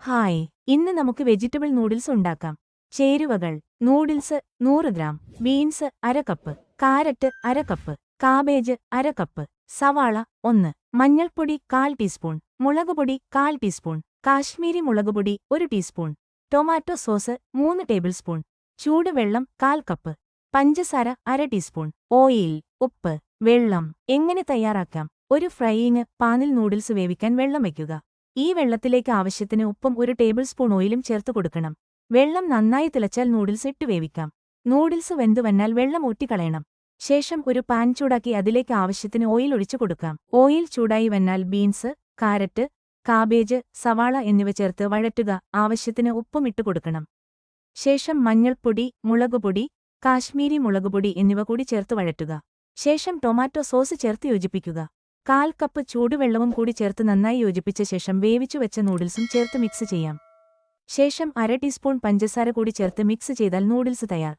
Hi, ഇന്ന് നമുക്ക് vegetable noodles ഉണ്ടാക്കാം. ചേരുവകൾ: നൂഡിൽസ് 100 ഗ്രാം, ബീൻസ് അര കപ്പ്, കാരറ്റ് അര കപ്പ്, കാബേജ് അര കപ്പ്, സവാള 1, മഞ്ഞൾപ്പൊടി 1/4 ടീസ്പൂൺ, മുളകുപൊടി 1/4 ടീസ്പൂൺ, കാശ്മീരി മുളകുപൊടി 1 teaspoon, tomato sauce 3 table spoon, ചൂടുവെള്ളം 1/4 കപ്പ്, പഞ്ചസാര അര ടീസ്പൂൺ, ഓയിൽ, ഉപ്പ്, വെള്ളം. എങ്ങനെ തയ്യാറാക്കാം? ഒരു ഫ്രൈയിങ് പാനിൽ നൂഡിൽസ് വേവിക്കാൻ വെള്ളം വയ്ക്കുക. ഈ വെള്ളത്തിലേക്ക് ആവശ്യത്തിന് ഉപ്പും 1 ടേബിൾ സ്പൂൺ ഓയിലും ചേർത്ത് കൊടുക്കണം. വെള്ളം നന്നായി തിളച്ചാൽ നൂഡിൽസ് ഇട്ട് വേവിക്കാം. നൂഡിൽസ് വെന്തു വന്നാൽ വെള്ളം ഊറ്റിക്കളയണം. ശേഷം ഒരു പാൻ ചൂടാക്കി അതിലേക്ക് ആവശ്യത്തിന് ഓയിൽ ഒഴിച്ചു കൊടുക്കാം. ഓയിൽ ചൂടായി വന്നാൽ ബീൻസ്, കാരറ്റ്, കാബേജ്, സവാള എന്നിവ ചേർത്ത് വഴറ്റുക. ആവശ്യത്തിന് ഉപ്പും ഇട്ട് കൊടുക്കണം. ശേഷം മഞ്ഞൾപ്പൊടി, മുളകുപൊടി, കാശ്മീരി മുളകുപൊടി എന്നിവ കൂടി ചേർത്ത് വഴറ്റുക. ശേഷം ടൊമാറ്റോ സോസ് ചേർത്ത് യോജിപ്പിക്കുക. 1/4 കപ്പ് ചൂടുവെള്ളവും കൂടി ചേർത്ത് നന്നായി യോജിപ്പിച്ച ശേഷം വേവിച്ചു വെച്ച നൂഡിൽസും ചേർത്ത് മിക്സ് ചെയ്യാം. ശേഷം അര ടീസ്പൂൺ പഞ്ചസാര കൂടി ചേർത്ത് മിക്സ് ചെയ്താൽ നൂഡിൽസ് തയ്യാർ.